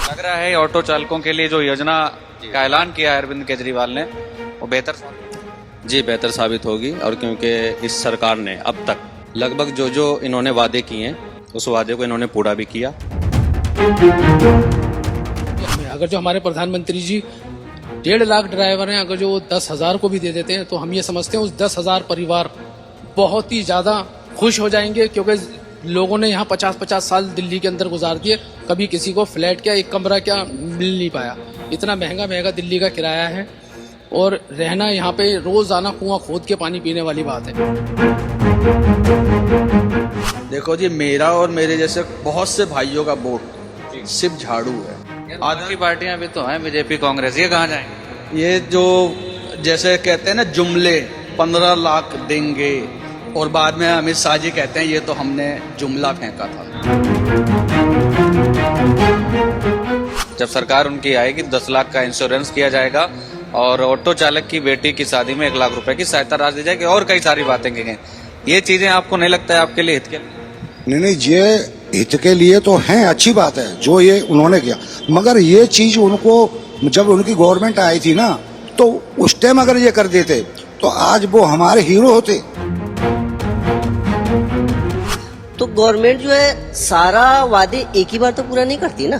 लग रहा है ऑटो चालकों के लिए जो योजना का ऐलान किया है अरविंद केजरीवाल ने वो बेहतर जी बेहतर साबित होगी। और क्योंकि इस सरकार ने अब तक लगभग जो जो इन्होंने वादे किए हैं उस वादे को इन्होंने पूरा भी किया। अगर जो हमारे प्रधानमंत्री जी 1.5 लाख ड्राइवर हैं, अगर जो 10,000 को भी दे देते हैं तो हम ये समझते हैं उस 10,000 परिवार बहुत ही ज्यादा खुश हो जाएंगे, क्योंकि लोगों ने यहाँ 50-50 साल दिल्ली के अंदर गुजार दिए, कभी किसी को फ्लैट क्या एक कमरा क्या मिल नहीं पाया। इतना महंगा महंगा दिल्ली का किराया है और रहना यहाँ पे रोज आना कुआं खोद के पानी पीने वाली बात है। देखो जी, मेरा और मेरे जैसे बहुत से भाइयों का वोट सिर्फ झाड़ू है। आधी पार्टियां भी तो हैं, बीजेपी कांग्रेस, ये कहाँ जाएंगे? ये जो जैसे कहते हैं ना जुमले 15 लाख देंगे और बाद में अमित शाह जी कहते हैं ये तो हमने जुमला फेंका था। जब सरकार उनकी आएगी 10 लाख का इंश्योरेंस किया जाएगा और ऑटो चालक की बेटी की शादी में 1 लाख रुपए की सहायता राशि दी जाएगी और कई सारी बातें की गई। ये चीजें आपको नहीं लगता है आपके लिए हित के लिए? नहीं, ये हित के लिए तो हैं, अच्छी बात है जो ये उन्होंने किया, मगर ये चीज उनको जब उनकी गवर्नमेंट आई थी ना तो उस टाइम अगर ये कर देते तो आज वो हमारे हीरो होते। तो गवर्नमेंट जो है सारा वादे एक ही बार तो पूरा नहीं करती ना।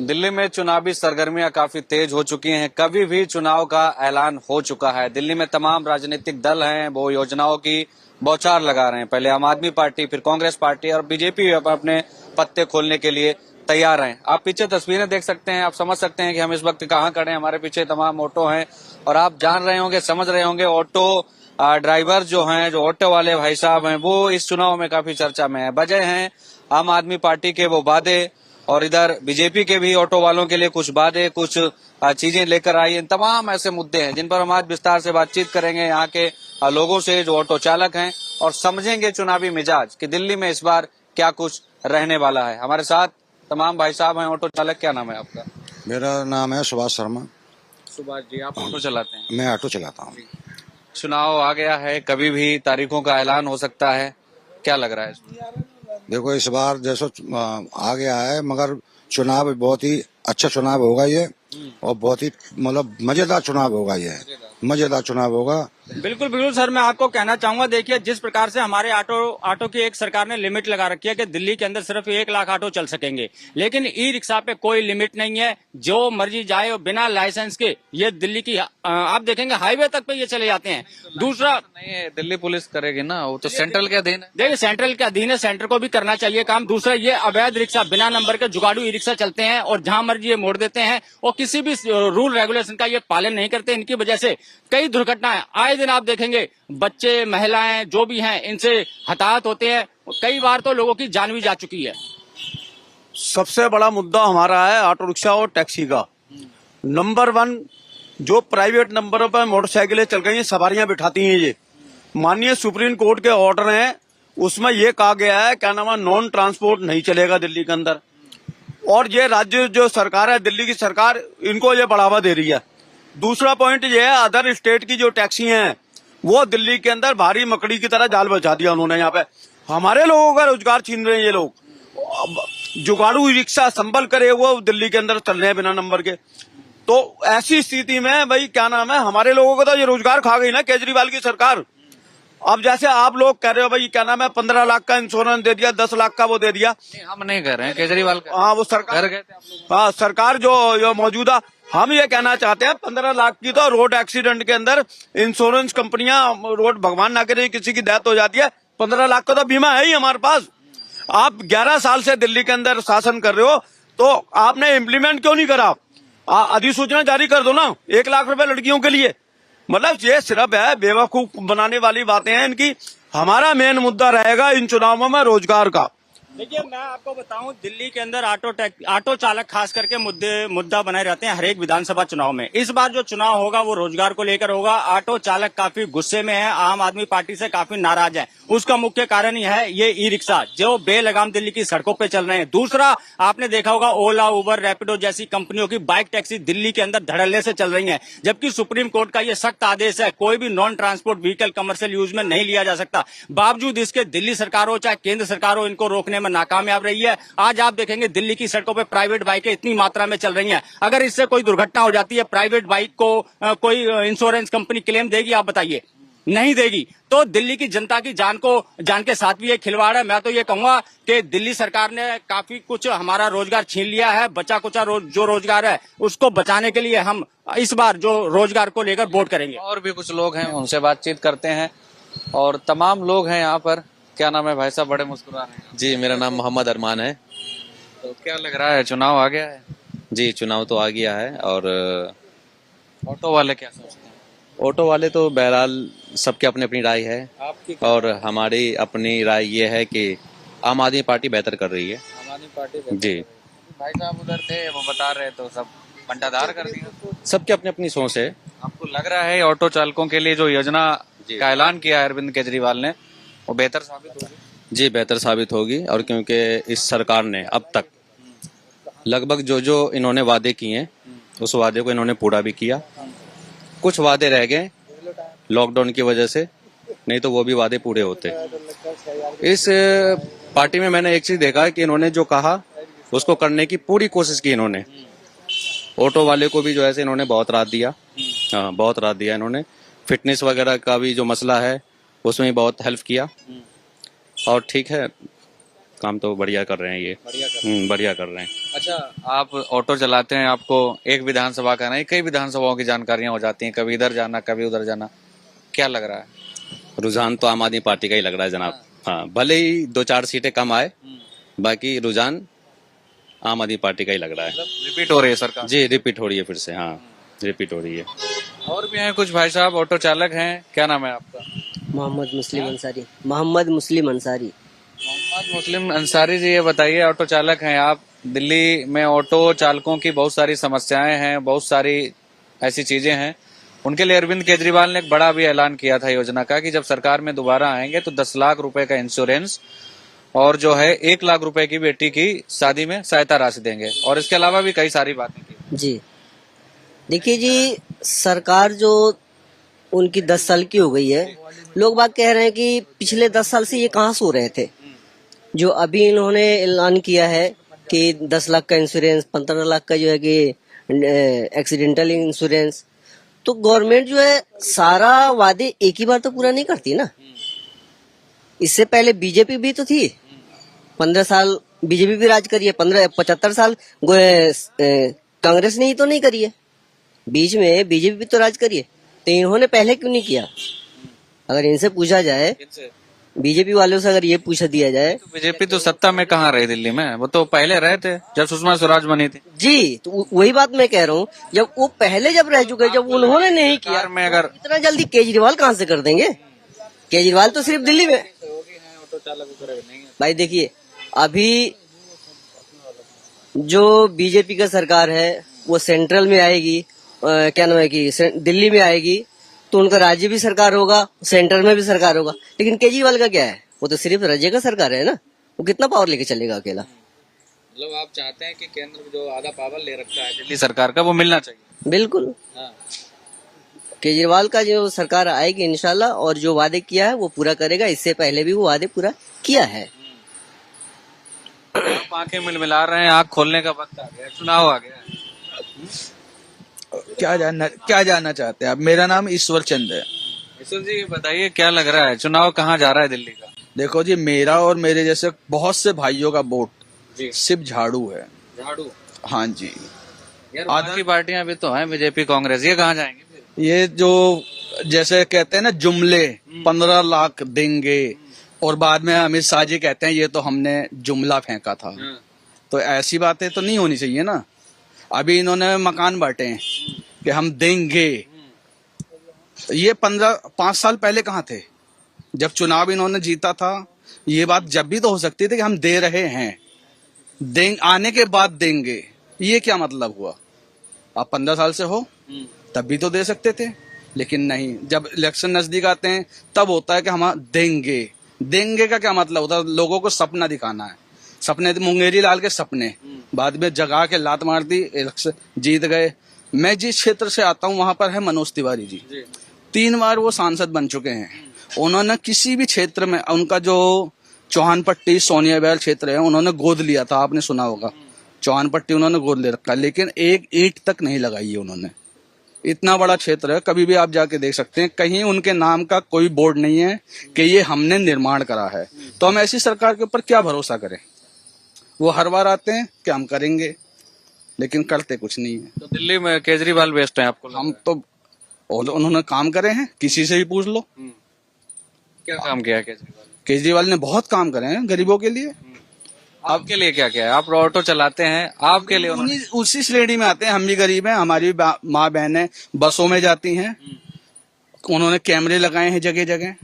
दिल्ली में चुनावी सरगर्मियां काफी तेज हो चुकी हैं। कभी भी चुनाव का ऐलान हो चुका है। दिल्ली में तमाम राजनीतिक दल हैं, वो योजनाओं की बौछार लगा रहे हैं। पहले आम आदमी पार्टी, फिर कांग्रेस पार्टी और बीजेपी अपने पत्ते खोलने के लिए तैयार हैं। आप पीछे तस्वीरें देख सकते हैं, आप समझ सकते हैं कि हम इस वक्त कहाँ खड़े हैं। हमारे पीछे तमाम ऑटो हैं और आप जान रहे होंगे, समझ रहे होंगे, ऑटो ड्राइवर जो हैं, जो ऑटो वाले भाई साहब हैं, वो इस चुनाव में काफी चर्चा में है। वजह है आम आदमी पार्टी के वो वादे और इधर बीजेपी के भी ऑटो वालों के लिए कुछ वादे, कुछ चीजें लेकर आई। इन तमाम ऐसे मुद्दे हैं जिन पर हम आज विस्तार से बातचीत करेंगे यहाँ के लोगों से जो ऑटो चालक हैं और समझेंगे चुनावी मिजाज कि दिल्ली में इस बार क्या कुछ रहने वाला है। हमारे साथ तमाम भाई साहब हैं। ऑटो चालक, क्या नाम है आपका? मेरा नाम है सुभाष शर्मा। सुभाष जी, आप ऑटो चलाते हैं? मैं ऑटो चलाता हूँ। चुनाव आ गया है, कभी भी तारीखों का ऐलान हो सकता है, क्या लग रहा है इसमें? देखो इस बार जैसा आ गया है, मगर चुनाव बहुत ही अच्छा चुनाव होगा ये, और बहुत ही मतलब मजेदार चुनाव होगा ये, मजेदार चुनाव होगा। बिल्कुल बिल्कुल सर, मैं आपको कहना चाहूंगा, देखिए जिस प्रकार से हमारे ऑटो की एक सरकार ने लिमिट लगा रखी है कि दिल्ली के अंदर सिर्फ 1 लाख ऑटो चल सकेंगे, लेकिन ई रिक्शा पे कोई लिमिट नहीं है। जो मर्जी जाए और बिना लाइसेंस के ये दिल्ली की आप देखेंगे हाईवे तक पे ये चले जाते हैं। दूसरा नहीं है, दिल्ली पुलिस करेगी ना, वो तो सेंट्रल के अधीन है। देखिए सेंट्रल के अधीन है, सेंटर को भी करना चाहिए काम। दूसरा ये अवैध रिक्शा, बिना नंबर के जुगाड़ू ई रिक्शा चलते हैं और जहां मर्जी ये मोड़ देते हैं और किसी भी रूल रेगुलेशन का ये पालन नहीं करते। इनकी वजह से कई दुर्घटनाएं आए दिन आप देखेंगे, बच्चे, महिलाएं जो भी हैं इनसे हताहत होते हैं। कई बार तो लोगों की जान भी जा चुकी है। सबसे बड़ा मुद्दा हमारा है ऑटो रिक्शा और टैक्सी का। नंबर 1, जो प्राइवेट नंबरों पर मोटरसाइकिलें चल गई हैं, सवारियां बिठाती हैं, ये माननीय सुप्रीम कोर्ट के ऑर्डर हैं, उसमें ये कहा गया है क्या नाम है, नॉन ट्रांसपोर्ट नहीं चलेगा दिल्ली के अंदर। और ये राज्य जो सरकार है, दिल्ली की सरकार, इनको ये बढ़ावा दे रही है। दूसरा पॉइंट ये है, अदर स्टेट की जो टैक्सी हैं वो दिल्ली के अंदर भारी मकड़ी की तरह जाल बचा दिया उन्होंने। यहाँ पे हमारे लोगों का रोजगार छीन रहे हैं ये लोग। जुगाड़ू रिक्शा संभल करे वो दिल्ली के अंदर चल रहे हैं बिना नंबर के। तो ऐसी स्थिति में भाई क्या नाम है, हमारे लोगों को तो ये रोजगार खा गई ना केजरीवाल की सरकार। अब जैसे आप लोग कह रहे हो भाई क्या नाम है, 15 लाख का इंश्योरेंस दे दिया, 10 लाख का वो दे दिया। हम नहीं कर रहे हैं, केजरीवाल। हाँ वो सरकार, हाँ सरकार जो मौजूदा, हम ये कहना चाहते हैं 15 लाख की तो रोड एक्सीडेंट के अंदर इंश्योरेंस कंपनियां, रोड भगवान ना करे किसी की डेथ हो जाती है, 15 लाख का तो बीमा है ही हमारे पास। आप 11 साल से दिल्ली के अंदर शासन कर रहे हो, तो आपने इम्प्लीमेंट क्यों नहीं करा? अधिसूचना जारी कर दो ना, 1 लाख रुपए लड़कियों के लिए। मतलब ये सिर्फ है बेवकूफ बनाने वाली बातें हैं इनकी। हमारा मेन मुद्दा रहेगा इन चुनावों में रोजगार का। देखिए मैं आपको बताऊं, दिल्ली के अंदर ऑटो चालक खास करके मुद्दा बनाए रहते हैं हर एक विधानसभा चुनाव में। इस बार जो चुनाव होगा वो रोजगार को लेकर होगा। ऑटो चालक काफी गुस्से में है, आम आदमी पार्टी से काफी नाराज है। उसका मुख्य कारण ही है ये ई रिक्शा जो बेलगाम दिल्ली की सड़कों पे चल रहे हैं। दूसरा, आपने देखा होगा ओला, उबर, रैपिडो जैसी कंपनियों की बाइक टैक्सी दिल्ली के अंदर धड़ल्ले से चल रही है, जबकि सुप्रीम कोर्ट का ये सख्त आदेश है, कोई भी non transport vehicle commercial use में नहीं लिया जा सकता। बावजूद इसके दिल्ली सरकार हो चाहे केंद्र सरकार हो, इनको रोकने में नाकामयाब रही है। आज आप देखेंगे दिल्ली की सड़कों पे प्राइवेट बाइकें इतनी मात्रा में चल रही हैं। अगर इससे कोई दुर्घटना हो जाती है, प्राइवेट बाइक को कोई इंश्योरेंस कंपनी क्लेम देगी? आप बताइए, नहीं देगी। तो दिल्ली की जनता की जान के साथ भी ये खिलवाड़ है। मैं तो ये कहूंगा कि दिल्ली सरकार ने काफी कुछ हमारा रोजगार छीन लिया है। बचा कुचा जो रोजगार है उसको बचाने के लिए हम इस बार जो रोजगार को लेकर वोट करेंगे। और भी कुछ लोग हैं, उनसे बातचीत करते हैं। और तमाम लोग हैं यहाँ पर। क्या नाम है भाई साहब? बड़े मुस्कुरा रहे हैं। जी, मेरा नाम मोहम्मद अरमान है। तो क्या लग रहा है, चुनाव आ गया है? जी, चुनाव तो आ गया है। और ऑटो वाले क्या सोचते हैं? ऑटो वाले तो बहरहाल सबकी अपनी अपनी राय है, आपकी और हमारी अपनी राय ये है कि आम आदमी पार्टी बेहतर कर रही है। आम आदमी पार्टी जी, भाई साहब उधर थे, वो बता रहे तो सब बंटाधार कर दिया। सबकी अपनी अपनी सोच है। आपको लग रहा है ऑटो चालकों के लिए जो योजना का ऐलान किया है अरविंद केजरीवाल ने, वो बेहतर साबित होगी? जी, बेहतर साबित होगी। और क्योंकि इस सरकार ने अब तक लगभग जो इन्होंने वादे किए हैं उस वादे को इन्होंने पूरा भी किया। कुछ वादे रह गए लॉकडाउन की वजह से, नहीं तो वो भी वादे पूरे होते। इस पार्टी में मैंने एक चीज देखा है कि इन्होंने जो कहा उसको करने की पूरी कोशिश की इन्होंने। ऑटो वाले को भी जो है इन्होंने बहुत राहत दिया। हाँ, बहुत राहत दिया इन्होंने। फिटनेस वगैरह का भी जो मसला है उसमें भी बहुत हेल्प किया। और ठीक है, काम तो बढ़िया कर रहे हैं ये, बढ़िया कर रहे हैं। अच्छा, आप ऑटो चलाते हैं, आपको एक विधानसभा का नहीं कई विधानसभाओं की जानकारियां हो जाती हैं, कभी इधर जाना कभी उधर जाना, क्या लग रहा है? रुझान तो आम आदमी पार्टी का ही लग रहा है जनाब। हाँ, भले ही 2-4 सीटें कम आए, बाकी रुझान आम आदमी पार्टी का ही लग रहा है। रिपीट हो रही है सरकार? जी, रिपीट हो रही है फिर से। हाँ, रिपीट हो रही है। और भी हैं कुछ भाई साहब, ऑटो चालक हैं। क्या नाम है आपका? मोहम्मद मुस्लिम अंसारी। मोहम्मद मुस्लिम अंसारी। मोहम्मद मुस्लिम अंसारी जी, ये बताइए, ऑटो चालक हैं आप। दिल्ली में ऑटो चालकों की बहुत सारी समस्याएं हैं, बहुत सारी ऐसी चीजें हैं। उनके लिए अरविंद केजरीवाल ने एक बड़ा भी ऐलान किया था योजना का कि जब सरकार में दोबारा आएंगे तो 10 लाख रुपए का इंश्योरेंस और जो है 1 लाख रुपए की बेटी की शादी में सहायता राशि देंगे। और इसके अलावा भी कई सारी बातें की। जी देखिए जी, सरकार जो उनकी 10 साल की हो गई है, लोग बात कह रहे हैं कि पिछले 10 साल से ये कहाँ सो रहे थे। जो अभी इन्होंने ऐलान किया है कि 10 लाख का इंश्योरेंस, 15 लाख का जो है कि एक्सीडेंटल इंश्योरेंस, तो गवर्नमेंट जो है सारा वादे एक ही बार तो पूरा नहीं करती ना। इससे पहले बीजेपी भी तो थी, 15 साल बीजेपी भी राज करी है, 75 साल कांग्रेस ने ही तो नहीं करी है। बीच में बीजेपी भी तो राज करी है, तो इन्होंने पहले क्यों नहीं किया? अगर इनसे पूछा जाए, बीजेपी वालों से अगर ये पूछा दिया जाए, तो बीजेपी तो सत्ता में कहाँ रही दिल्ली में? वो तो पहले रहे थे जब सुषमा स्वराज बनी थी। जी, तो वही बात मैं कह रहा हूँ, जब वो पहले जब रह चुके, जब उन्होंने नहीं किया, सरकार में अगर इतना जल्दी केजरीवाल कहाँ से कर देंगे? केजरीवाल तो सिर्फ दिल्ली में। भाई देखिए, अभी जो बीजेपी का सरकार है वो सेंट्रल में आएगी, क्या नाम है कि दिल्ली में आएगी, तो उनका राज्य भी सरकार होगा, सेंटर में भी सरकार होगा। लेकिन केजरीवाल का क्या है? वो तो सिर्फ राज्य का सरकार है ना, वो कितना पावर लेके चलेगा अकेला? मतलब आप चाहते हैं कि केंद्र जो आधा पावर ले रखा है दिल्ली सरकार का, वो मिलना चाहिए? बिल्कुल। केजरीवाल का जो सरकार आएगी इंशाल्लाह, और जो वादे किया है वो पूरा करेगा। इससे पहले भी वो वादे पूरा किया है। आप आंखें मिला रहे हैं, आंख खोलने का वक्त आ गया, चुनाव आ गया है। क्या जानना चाहते हैं आप? मेरा नाम ईश्वर चंद है। ईश्वर जी, बताइए क्या लग रहा है, चुनाव कहाँ जा रहा है दिल्ली का? देखो जी, मेरा और मेरे जैसे बहुत से भाइयों का वोट जी सिर्फ झाड़ू है। झाड़ू? हाँ जी। यार बाकी पार्टियां भी तो हैं, बीजेपी, कांग्रेस, ये कहाँ जाएंगे फिर? ये जो जैसे कहते हैं ना जुमले, 15 लाख देंगे, और बाद में अमित शाह जी कहते हैं ये तो हमने जुमला फेंका था। तो ऐसी बातें तो नहीं होनी चाहिए ना। अभी इन्होंने मकान बांटे हैं कि हम देंगे, ये 5 साल पहले कहाँ थे? जब चुनाव इन्होंने जीता था ये बात जब भी तो हो सकती थी कि हम दे रहे हैं, आने के बाद देंगे, ये क्या मतलब हुआ? आप 15 साल से हो तब भी तो दे सकते थे, लेकिन नहीं, जब इलेक्शन नजदीक आते हैं तब होता है कि हम देंगे। देंगे का क्या मतलब होता है? लोगों को सपना दिखाना है, सपने, मुंगेरी लाल के सपने, बाद में जगा के लात मार दी, इलेक्शन जीत गए। मैं जिस क्षेत्र से आता हूँ वहां पर है मनोज तिवारी जी, 3 बार वो सांसद बन चुके हैं। उन्होंने किसी भी क्षेत्र में, उनका जो चौहान पट्टी सोनिया बैल क्षेत्र है, उन्होंने गोद लिया था, आपने सुना होगा, चौहान पट्टी उन्होंने गोद ले रखा, लेकिन एक ईंट तक नहीं लगाई है उन्होंने। इतना बड़ा क्षेत्र है, कभी भी आप जाके देख सकते हैं, कहीं उनके नाम का कोई बोर्ड नहीं है कि ये हमने निर्माण करा है। तो हम ऐसी सरकार के ऊपर क्या भरोसा करें? वो हर बार आते हैं कि हम करेंगे, लेकिन करते कुछ नहीं है। तो दिल्ली में केजरीवाल बेस्ट है आपको? हम तो, उन्होंने काम करे हैं, किसी से भी पूछ लो। क्या काम किया है केजरीवाल? केजरीवाल ने बहुत काम करे हैं गरीबों के लिए। आपके लिए क्या क्या है? आप ऑटो चलाते हैं, आपके लिए उन्होंने उसी श्रेणी में आते हैं, हम भी गरीब हैं, हमारी माँ बहनें बसों में जाती हैं, उन्होंने कैमरे लगाए हैं जगह जगह,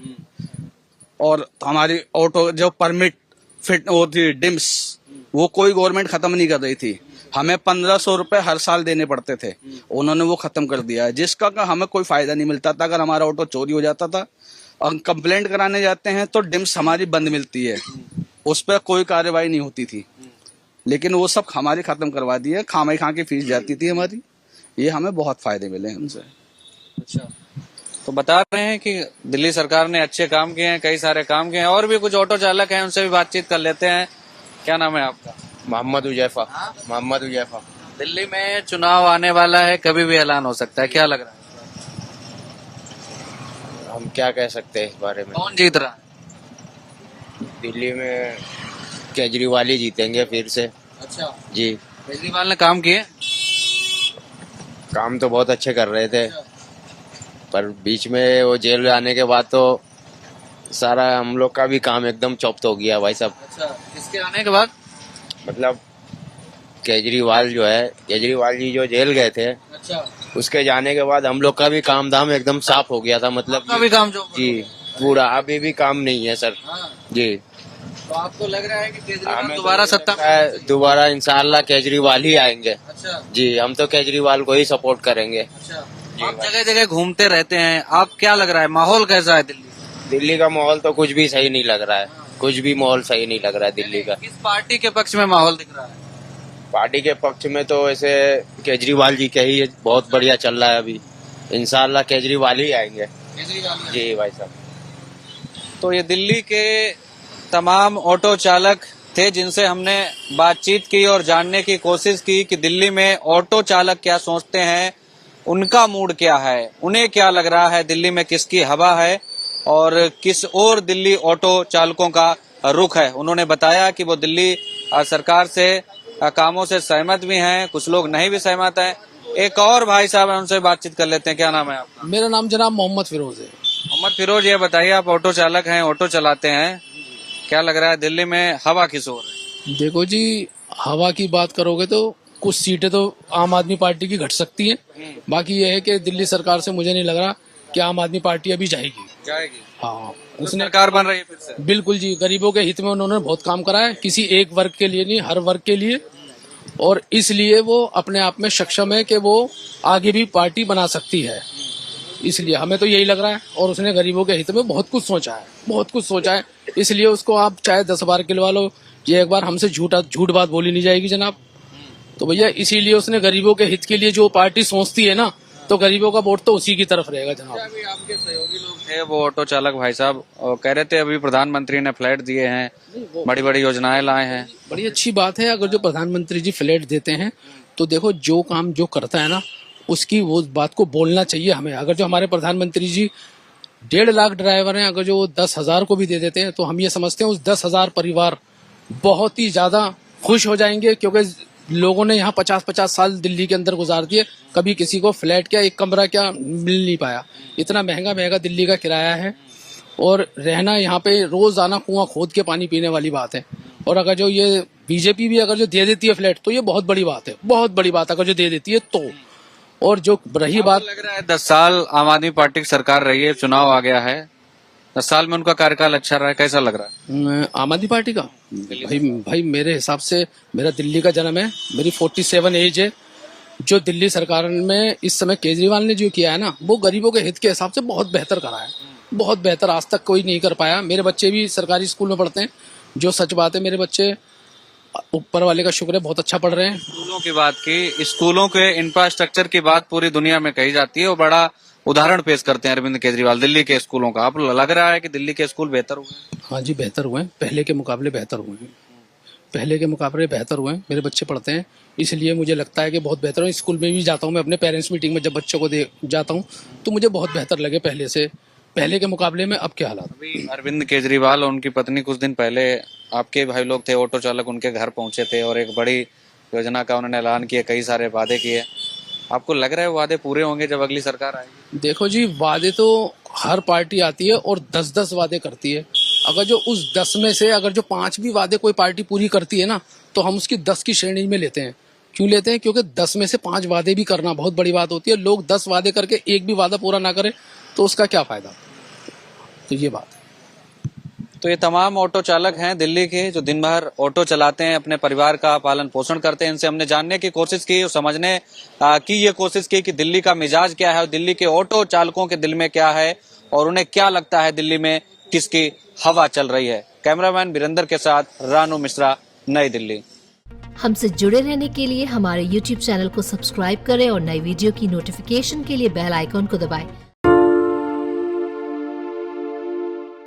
और हमारी ऑटो जो परमिट फिट वो थी डिम्स, वो कोई गवर्नमेंट खत्म नहीं कर रही थी, हमें 1500 रुपए हर साल देने पड़ते थे, उन्होंने वो खत्म कर दिया है, जिसका हमें कोई फायदा नहीं मिलता था। अगर हमारा ऑटो चोरी हो जाता था और कंप्लेंट कराने जाते हैं तो डिम्स हमारी बंद मिलती है, उस पर कोई कार्रवाई नहीं होती थी, लेकिन वो सब हमारी खत्म करवा दी है, खामे खा की फीस जाती थी हमारी, ये हमें बहुत फायदे मिले हैं उनसे। अच्छा, तो बता रहे हैं कि दिल्ली सरकार ने अच्छे काम किए हैं, कई सारे काम किए हैं। और भी कुछ ऑटो चालक हैं, उनसे भी बातचीत कर लेते हैं। क्या नाम है आपका? मोहम्मद उजैफा। मोहम्मद उजैफा। दिल्ली में चुनाव आने वाला है, कभी भी ऐलान हो सकता है, क्या लग रहा है? हम क्या कह सकते हैं इस बारे में? कौन जीत रहा है? दिल्ली में केजरीवाल ही जीतेंगे फिर से। अच्छा जी, केजरीवाल ने काम किए? काम तो बहुत अच्छे कर रहे थे, पर बीच में वो जेल में आने के बाद तो सारा हम लोग का भी काम एकदम चौपट हो गया भाई साहब। अच्छा, किसके आने के बाद? मतलब केजरीवाल जी जो जेल गए थे, अच्छा, उसके जाने के बाद हम लोग का भी काम धाम एकदम साफ हो गया था। मतलब आपका भी काम जो जी पूरा, अभी भी काम नहीं है सर। हाँ। जी, तो आपको लग रहा है कि केजरीवाल हमें दोबारा तो सत्ता लगता है दोबारा इंशाल्लाह केजरीवाल ही आएंगे। अच्छा जी, हम तो केजरीवाल को ही सपोर्ट करेंगे। अच्छा, आप जगह जगह घूमते रहते हैं, आप क्या लग रहा है, माहौल कैसा है दिल्ली? दिल्ली का माहौल तो कुछ भी सही नहीं लग रहा है, कुछ भी माहौल सही नहीं लग रहा है दिल्ली का। किस पार्टी के पक्ष में माहौल दिख रहा है? पार्टी के पक्ष में तो ऐसे केजरीवाल जी के ही बहुत बढ़िया चल रहा है अभी, इंशाल्लाह केजरीवाल ही आएंगे। केजरीवाल जी भाई साहब। तो ये दिल्ली के तमाम ऑटो चालक थे जिनसे हमने बातचीत की और जानने की कोशिश की कि दिल्ली में ऑटो चालक क्या सोचते हैं, उनका मूड क्या है, उन्हें क्या लग रहा है, दिल्ली में किसकी हवा है और किस ओर दिल्ली ऑटो चालकों का रुख है। उन्होंने बताया कि वो दिल्ली सरकार से कामों से सहमत भी हैं, कुछ लोग नहीं भी सहमत हैं। एक और भाई साहब है, उनसे बातचीत कर लेते हैं। क्या नाम है आपका? मेरा नाम जनाब मोहम्मद फिरोज है। मोहम्मद फिरोज, ये बताइए, आप ऑटो चालक हैं, ऑटो चलाते हैं, क्या लग रहा है दिल्ली में हवा किस ओर है? देखो जी, हवा की बात करोगे तो कुछ सीटें तो आम आदमी पार्टी की घट सकती हैं, बाकी ये है कि दिल्ली सरकार से मुझे नहीं लग रहा कि आम आदमी पार्टी अभी जाएगी। हाँ, उसने सरकार बन रही है फिर से? बिल्कुल जी, गरीबों के हित में उन्होंने बहुत काम करा है, किसी एक वर्ग के लिए नहीं, हर वर्ग के लिए, और इसलिए वो अपने आप में सक्षम है कि वो आगे भी पार्टी बना सकती है। इसलिए हमें तो यही लग रहा है, और उसने गरीबों के हित में बहुत कुछ सोचा है, बहुत कुछ सोचा है, इसलिए उसको आप चाहे 10 बार खिलवा लो, ये एक बार हमसे झूठ बात बोली नहीं जाएगी जनाब। तो भैया इसीलिए उसने गरीबों के हित के लिए जो पार्टी सोचती है ना, तो गरीबों का वोट तो उसी की तरफ रहेगा जनाब। अभी आपके सहयोगी लोग थे वो ऑटो चालक भाई साहब, और कह रहे थे अभी प्रधानमंत्री ने फ्लैट दिए हैं, बड़ी बड़ी योजनाएं लाए हैं। बड़ी अच्छी बात है, अगर जो प्रधानमंत्री जी फ्लैट देते हैं तो देखो जो काम जो करता है ना, उसकी वो बात को बोलना चाहिए हमें। अगर जो हमारे प्रधानमंत्री जी 1.5 लाख ड्राइवर हैं, अगर जो 10,000 को भी दे देते हैं तो हम ये समझते हैं उस 10,000 परिवार बहुत ही ज्यादा खुश हो जाएंगे, क्योंकि लोगों ने यहाँ 50-50 साल दिल्ली के अंदर गुजार दिए, कभी किसी को फ्लैट क्या, एक कमरा क्या मिल नहीं पाया। इतना महंगा दिल्ली का किराया है, और रहना यहाँ पे रोज आना कुआं खोद के पानी पीने वाली बात है। और अगर जो ये बीजेपी भी अगर जो दे देती है फ्लैट, तो ये बहुत बड़ी बात है, बहुत बड़ी बात अगर जो दे देती है तो। और जो रही बात, लग रहा है 10 साल आम आदमी पार्टी की सरकार रही है, चुनाव आ गया है, 10 साल में उनका कार्यकाल अच्छा रहा है, कैसा लग रहा है? आम आदमी पार्टी का भाई मेरे हिसाब से, मेरा दिल्ली का जन्म है, मेरी 47 एज है। जो दिल्ली सरकार में इस समय केजरीवाल ने जो किया है ना, वो गरीबों के हित के हिसाब से बहुत बेहतर करा है, बहुत बेहतर। आज तक कोई नहीं कर पाया। मेरे बच्चे भी सरकारी स्कूल में पढ़ते हैं। जो सच बात है, मेरे बच्चे ऊपर वाले का शुक्र है बहुत अच्छा पढ़ रहे हैं। स्कूलों की बात की, स्कूलों के इंफ्रास्ट्रक्चर की बात पूरी दुनिया में कही जाती है और बड़ा उदाहरण पेश करते हैं अरविंद केजरीवाल दिल्ली के स्कूलों का। आप लग रहा है कि दिल्ली के स्कूल बेहतर हुए? हाँ जी, बेहतर हुए हैं, पहले के मुकाबले बेहतर हुए हैं, पहले के मुकाबले बेहतर हुए हैं। मेरे बच्चे पढ़ते हैं, इसलिए मुझे लगता है कि बहुत बेहतर है। स्कूल में भी जाता हूँ मैं, अपने पेरेंट्स मीटिंग में जब बच्चों को जाता हूँ तो मुझे बहुत बेहतर लगे पहले से, पहले के मुकाबले में अब क्या हालात। अभी अरविंद केजरीवाल और उनकी पत्नी कुछ दिन पहले आपके भाई लोग थे ऑटो चालक, उनके घर पहुंचे थे और एक बड़ी योजना का उन्होंने ऐलान किया, कई सारे वादे किए। आपको लग रहा है वो वादे पूरे होंगे जब अगली सरकार आएगी? देखो जी, वादे तो हर पार्टी आती है और 10-10 वादे करती है। अगर जो उस 10 में से अगर जो 5 भी वादे कोई पार्टी पूरी करती है ना, तो हम उसकी 10 की श्रेणी में लेते हैं। क्यों लेते हैं? क्योंकि 10 में से 5 वादे भी करना बहुत बड़ी बात होती है। लोग 10 वादे करके एक भी वादा पूरा ना करे तो उसका क्या फायदा। तो ये बात है। तो ये तमाम ऑटो चालक हैं दिल्ली के, जो दिन भर ऑटो चलाते हैं, अपने परिवार का पालन पोषण करते हैं। इनसे हमने जानने की कोशिश की और समझने की ये कोशिश की कि दिल्ली का मिजाज क्या है और दिल्ली के ऑटो चालकों के दिल में क्या है और उन्हें क्या लगता है दिल्ली में किसकी हवा चल रही है। कैमरामैन वीरेंद्र के साथ रानू मिश्रा, नई दिल्ली। हमसे जुड़े रहने के लिए हमारे YouTube चैनल को सब्सक्राइब करें और नई वीडियो की नोटिफिकेशन के लिए बेल आइकॉन को दबाएं।